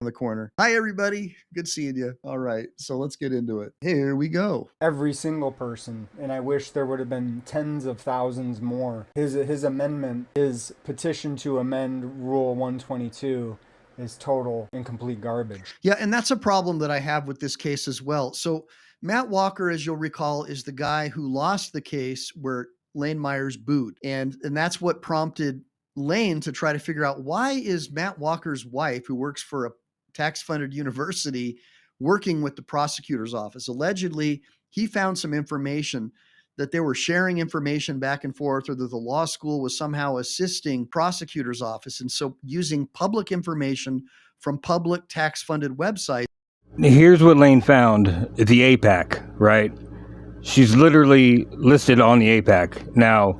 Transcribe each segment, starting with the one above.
the corner. Hi, everybody. Good seeing you. All right, so let's get into it. Here we go. Every single person, and I wish there would have been tens of thousands more. His amendment, his petition to amend Rule 122 is total and complete garbage. Yeah, and that's a problem that I have with this case as well. So Matt Walker, as you'll recall, is the guy who lost the case where Lane Myers booed. And that's what prompted Lane to try to figure out, why is Matt Walker's wife, who works for a tax-funded university, working with the prosecutor's office? Allegedly, he found some information that they were sharing information back and forth, or that the law school was somehow assisting prosecutor's office. And so using public information from public tax-funded websites. Here's what Lane found at the APAC, right? She's literally listed on the APAC. Now,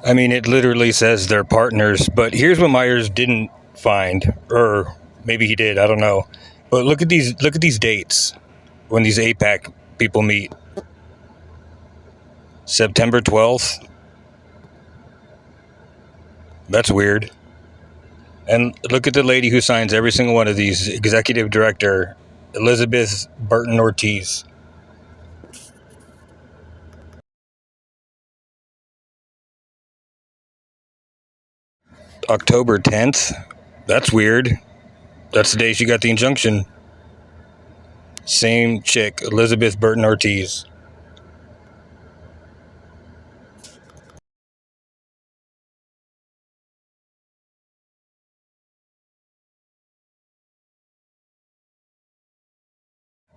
I mean, it literally says they're partners, but here's what Myers didn't find, or maybe he did, I don't know. But look at these dates when these APAC people meet. September 12th. That's weird. And look at the lady who signs every single one of these, executive director Elizabeth Burton Ortiz. October 10th. That's weird. That's the day she got the injunction. Same chick, Elizabeth Burton Ortiz.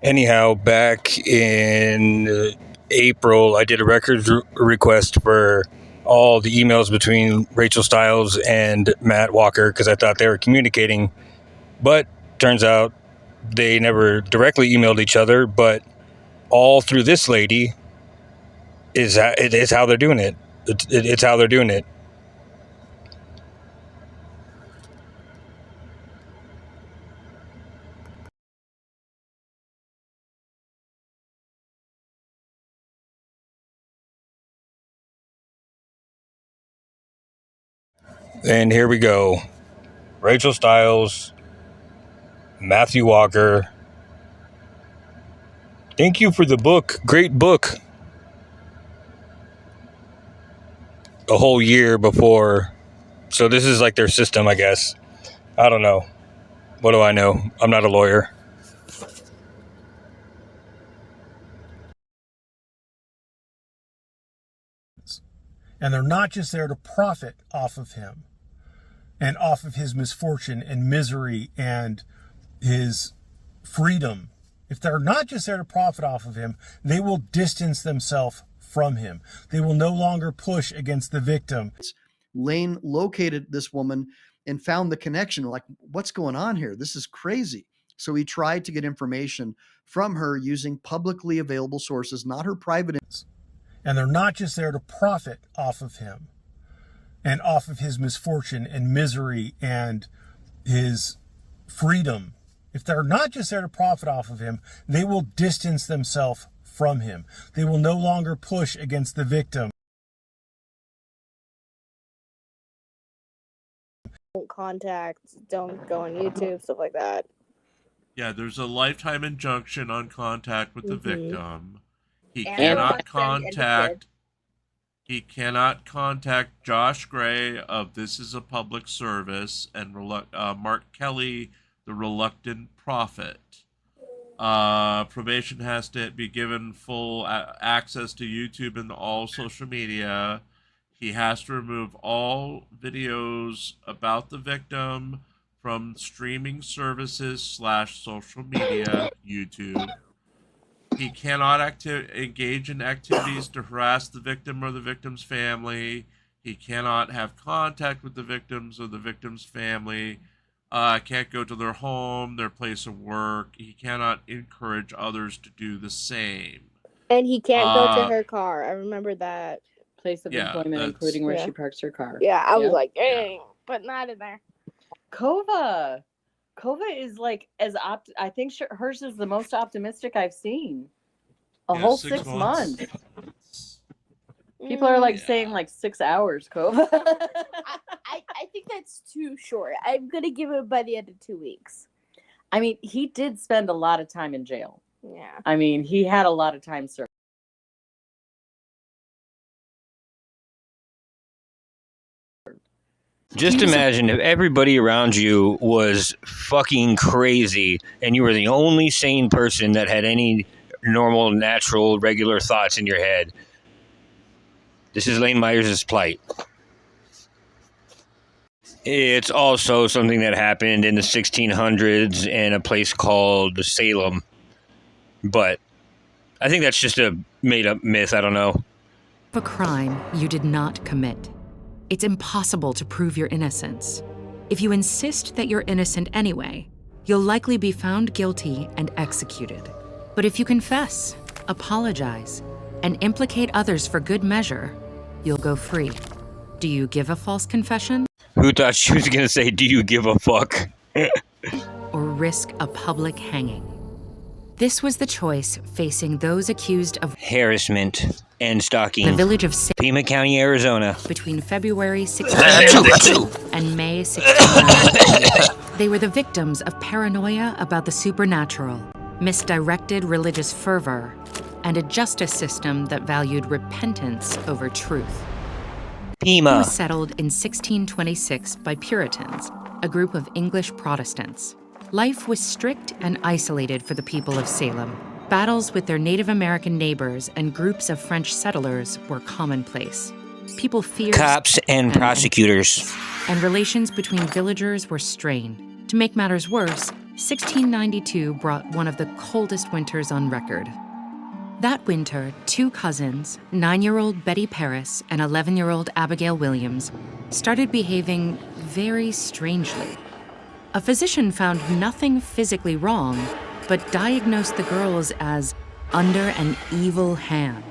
Anyhow, back in April, I did a records request for all the emails between Rachel Stiles and Matt Walker because I thought they were communicating. But turns out they never directly emailed each other, but all through this lady is how they're doing it. It's how they're doing it. And here we go. Rachel Stiles, Matthew Walker. Thank you for the book. Great book. A whole year before. So this is like their system, I guess. I don't know. What do I know? I'm not a lawyer. And they're not just there to profit off of him. and off of his misfortune and misery and his freedom. If they're not just there to profit off of him, they will distance themselves from him. They will no longer push against the victim. Lane located this woman and found the connection. Like, what's going on here? This is crazy. So he tried to get information from her using publicly available sources, not her private. And they're not just there to profit off of him and off of his misfortune and misery and his freedom. If they're not just there to profit off of him, they will distance themselves from him. They will no longer push against the victim. Don't contact, don't go on YouTube, stuff like that. Yeah, there's a lifetime injunction on contact with the victim. He And cannot don't send contact. He cannot contact Josh Gray of This Is a Public Service and Mark Kelly, the Reluctant Prophet. Probation has to be given full access to YouTube and all social media. He has to remove all videos about the victim from streaming services / social media, YouTube. He cannot engage in activities to harass the victim or the victim's family. He cannot have contact with the victims or the victim's family. Can't go to their home, their place of work. He cannot encourage others to do the same. And he can't go to her car. I remember that. Place of employment, including where she parks her car. Yeah, I was like, dang, but not in there. Kova is like I think hers is the most optimistic I've seen. A whole 6 months. People are like saying like 6 hours, Kova. I think that's too short. I'm gonna give it by the end of 2 weeks. I mean, he did spend a lot of time in jail. Yeah. I mean, he had a lot of time served. Just imagine if everybody around you was fucking crazy and you were the only sane person that had any normal, natural, regular thoughts in your head. This is Lane Myers' plight. It's also something that happened in the 1600s in a place called Salem. But I think that's just a made-up myth. I don't know. A crime you did not commit. It's impossible to prove your innocence. If you insist that you're innocent anyway, you'll likely be found guilty and executed. But if you confess, apologize, and implicate others for good measure, you'll go free. Do you give a false confession? Who thought she was going to say, do you give a fuck? Or risk a public hanging? This was the choice facing those accused of harassment and stalking. The village of Pima County, Arizona. Between February 1692 and May 1692. They were the victims of paranoia about the supernatural, misdirected religious fervor, and a justice system that valued repentance over truth. Pima was settled in 1626 by Puritans, a group of English Protestants. Life was strict and isolated for the people of Salem. Battles with their Native American neighbors and groups of French settlers were commonplace. People feared cops and prosecutors. And relations between villagers were strained. To make matters worse, 1692 brought one of the coldest winters on record. That winter, two cousins, 9-year-old Betty Paris and 11-year-old Abigail Williams, started behaving very strangely. A physician found nothing physically wrong, but diagnosed the girls as under an evil hand.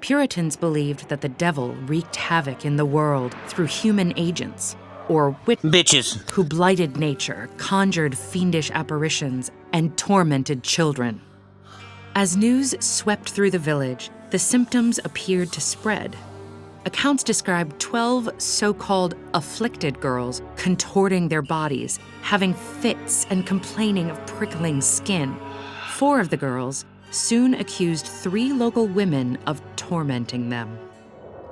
Puritans believed that the devil wreaked havoc in the world through human agents, or bitches, who blighted nature, conjured fiendish apparitions, and tormented children. As news swept through the village, the symptoms appeared to spread. Accounts described 12 so-called afflicted girls contorting their bodies, having fits, and complaining of prickling skin. 4 of the girls soon accused 3 local women of tormenting them.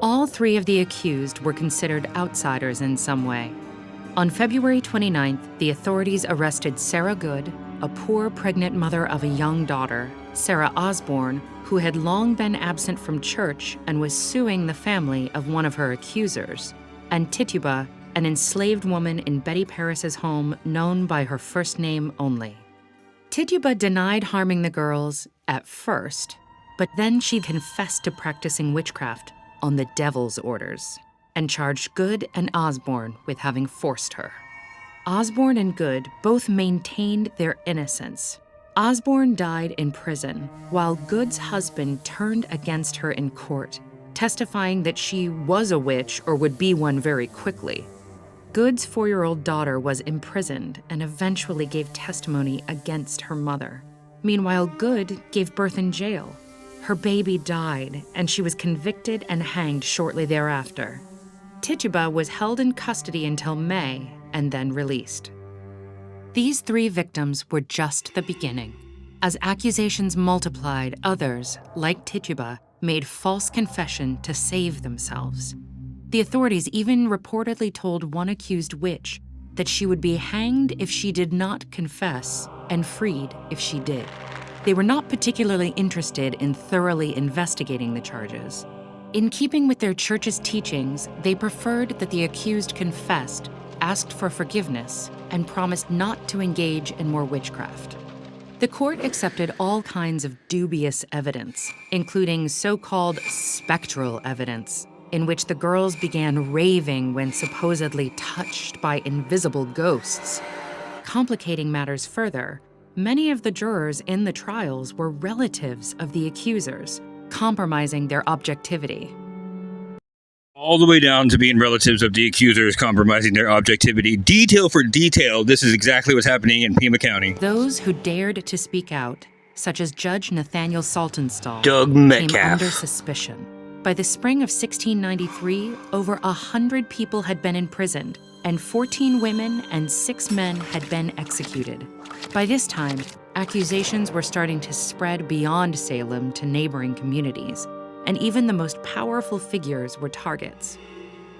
All 3 of the accused were considered outsiders in some way. On February 29th, the authorities arrested Sarah Good, a poor pregnant mother of a young daughter, Sarah Osborne, who had long been absent from church and was suing the family of one of her accusers, and Tituba, an enslaved woman in Betty Paris's home known by her first name only. Tituba denied harming the girls at first, but then she confessed to practicing witchcraft on the devil's orders and charged Good and Osborne with having forced her. Osborne and Good both maintained their innocence. Osborne died in prison, while Good's husband turned against her in court, testifying that she was a witch or would be one very quickly. Good's 4-year-old daughter was imprisoned and eventually gave testimony against her mother. Meanwhile, Good gave birth in jail. Her baby died, and she was convicted and hanged shortly thereafter. Tituba was held in custody until May and then released. These 3 victims were just the beginning. As accusations multiplied, others, like Tituba, made false confession to save themselves. The authorities even reportedly told one accused witch that she would be hanged if she did not confess and freed if she did. They were not particularly interested in thoroughly investigating the charges. In keeping with their church's teachings, they preferred that the accused confessed, asked for forgiveness, and promised not to engage in more witchcraft. The court accepted all kinds of dubious evidence, including so-called spectral evidence, in which the girls began raving when supposedly touched by invisible ghosts. Complicating matters further, many of the jurors in the trials were relatives of the accusers, compromising their objectivity. All the way down to being relatives of the accusers compromising their objectivity. Detail for detail, this is exactly what's happening in Pima County. Those who dared to speak out, such as Judge Nathaniel Saltonstall, Doug came Metcalf. under suspicion. By the spring of 1693, over 100 people had been imprisoned, and 14 women and 6 men had been executed. By this time, accusations were starting to spread beyond Salem to neighboring communities, and even the most powerful figures were targets.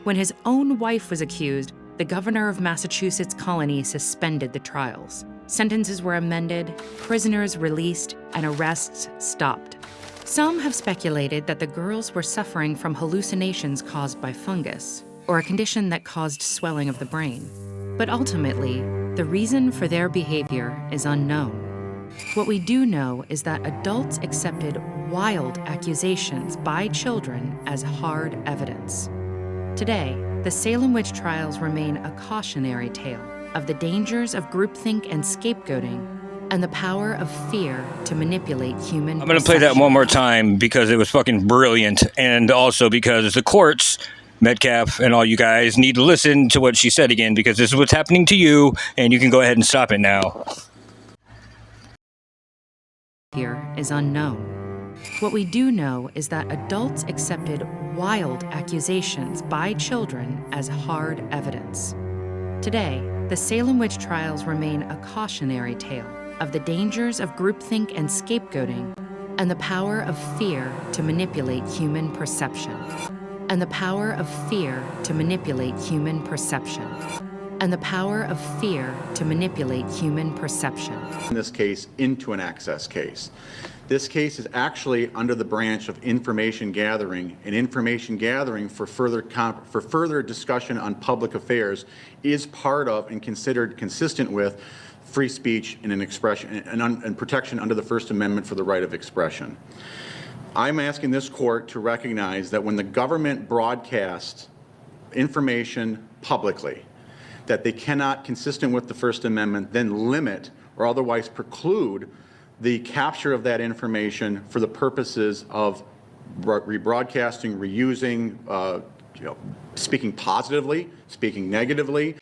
When his own wife was accused, the governor of Massachusetts colony suspended the trials. Sentences were amended, prisoners released, and arrests stopped. Some have speculated that the girls were suffering from hallucinations caused by fungus, or a condition that caused swelling of the brain. But ultimately, the reason for their behavior is unknown. What we do know is that adults accepted wild accusations by children as hard evidence. Today, the Salem witch trials remain a cautionary tale of the dangers of groupthink and scapegoating and the power of fear to manipulate human I'm going to play that one more time because it was fucking brilliant, and also because the courts, Metcalf and all you guys, need to listen to what she said again, because this is what's happening to you, and you can go ahead and stop it now. Here is unknown. What we do know is that adults accepted wild accusations by children as hard evidence. Today, the Salem witch trials remain a cautionary tale of the dangers of groupthink and scapegoating and the power of fear to manipulate human perception. And the power of fear to manipulate human perception. And the power of fear to manipulate human perception. In this case, into an access case. This case is actually under the branch of information gathering, and information gathering for further discussion on public affairs is part of and considered consistent with free speech and an expression and protection under the First Amendment for the right of expression. I'm asking this court to recognize that when the government broadcasts information publicly, that they cannot, consistent with the First Amendment, then limit or otherwise preclude the capture of that information for the purposes of rebroadcasting, reusing, speaking positively, speaking negatively.